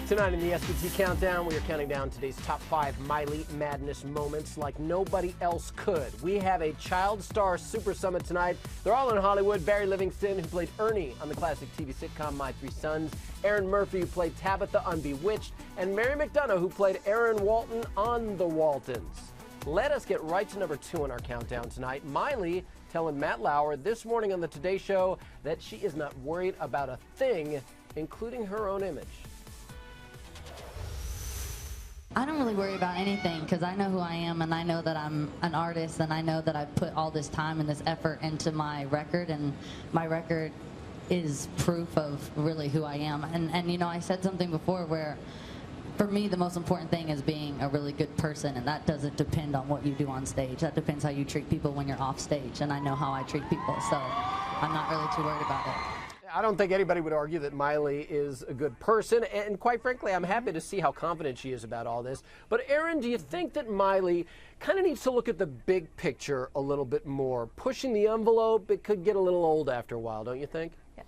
Tonight in the SBT Countdown, we are counting down today's top 5 Miley Madness moments like nobody else could. We have a Child Star Super Summit tonight. They're all in Hollywood. Barry Livingston, who played Ernie on the classic TV sitcom My Three Sons, Aaron Murphy, who played Tabitha on Bewitched, and Mary McDonough, who played Erin Walton on The Waltons. Let us get right to number 2 on our countdown tonight. Miley telling Matt Lauer this morning on the Today Show that she is not worried about a thing, including her own image. I don't really worry about anything because I know who I am and I know that I'm an artist and I know that I've put all this time and this effort into my record, and my record is proof of really who I am. And you know, I said something before where for me the most important thing is being a really good person, and that doesn't depend on what you do on stage. That depends how you treat people when you're off stage, and I know how I treat people, so I'm not really too worried about it. I don't think anybody would argue that Miley is a good person, and quite frankly, I'm happy to see how confident she is about all this. But Aaron, do you think that Miley kind of needs to look at the big picture a little bit more? Pushing the envelope, it could get a little old after a while, don't you think? Yeah.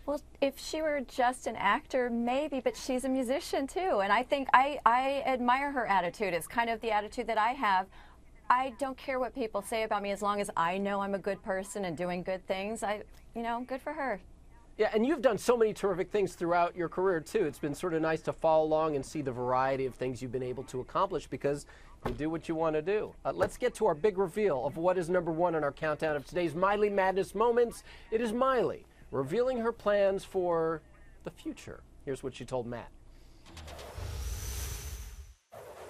Well, if she were just an actor, maybe, but she's a musician too, and I think I admire her attitude. It's kind of the attitude that I have. I don't care what people say about me as long as I know I'm a good person and doing good things. Good for her. Yeah, and you've done so many terrific things throughout your career, too. It's been sort of nice to follow along and see the variety of things you've been able to accomplish because you do what you want to do. Let's get to our big reveal of what is number 1 on our countdown of today's Miley Madness moments. It is Miley revealing her plans for the future. Here's what she told Matt.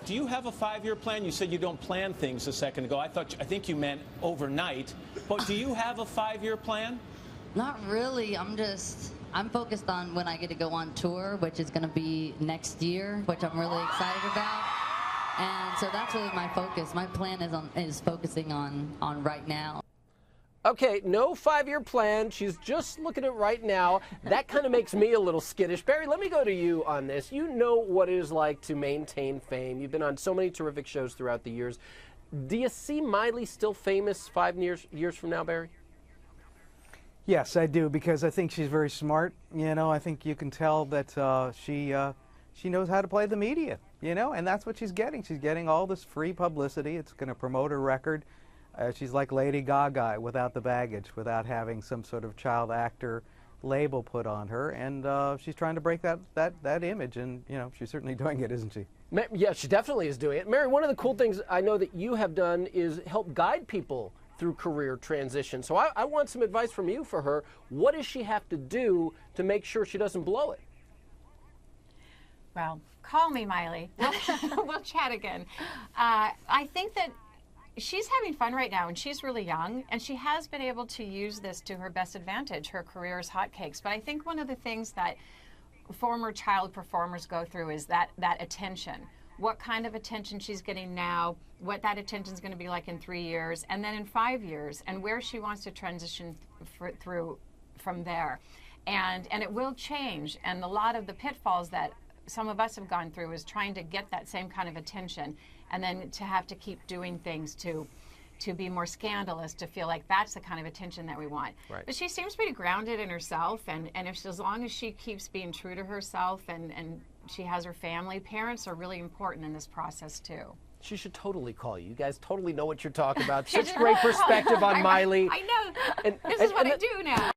Do you have a 5-year plan? You said you don't plan things a second ago. I think you meant overnight. But do you have a 5-year plan? Not really. I'm focused on when I get to go on tour, which is going to be next year, which I'm really excited about. And so that's really my focus. My plan is focusing on right now. Okay, no 5-year plan. She's just looking at right now. That kind of makes me a little skittish. Barry, let me go to you on this. You know what it is like to maintain fame. You've been on so many terrific shows throughout the years. Do you see Miley still famous 5 years from now, Barry? Yes, I do, because I think she's very smart. You know, I think you can tell that she knows how to play the media, you know, and that's what she's getting. She's getting all this free publicity. It's going to promote her record. She's like Lady Gaga without the baggage, without having some sort of child actor label put on her, and she's trying to break that image, and, you know, she's certainly doing it, isn't she? Yeah, she definitely is doing it. Mary, one of the cool things I know that you have done is help guide people through career transition. So I want some advice from you for her. What does she have to do to make sure she doesn't blow it? Well, call me, Miley. We'll chat again. I think that she's having fun right now, and she's really young, and she has been able to use this to her best advantage. Her career is hotcakes. But I think one of the things that former child performers go through is that attention. What kind of attention she's getting now, what that attention is going to be like in 3 years, and then in 5 years, and where she wants to transition through from there. And it will change. And a lot of the pitfalls that some of us have gone through is trying to get that same kind of attention, and then to have to keep doing things to be more scandalous, to feel like that's the kind of attention that we want. Right. But she seems pretty grounded in herself, and as long as she keeps being true to herself and she has her family, parents are really important in this process too. She should totally call you. You guys totally know what you're talking about. Such great perspective on Miley. I know. This is what I do now.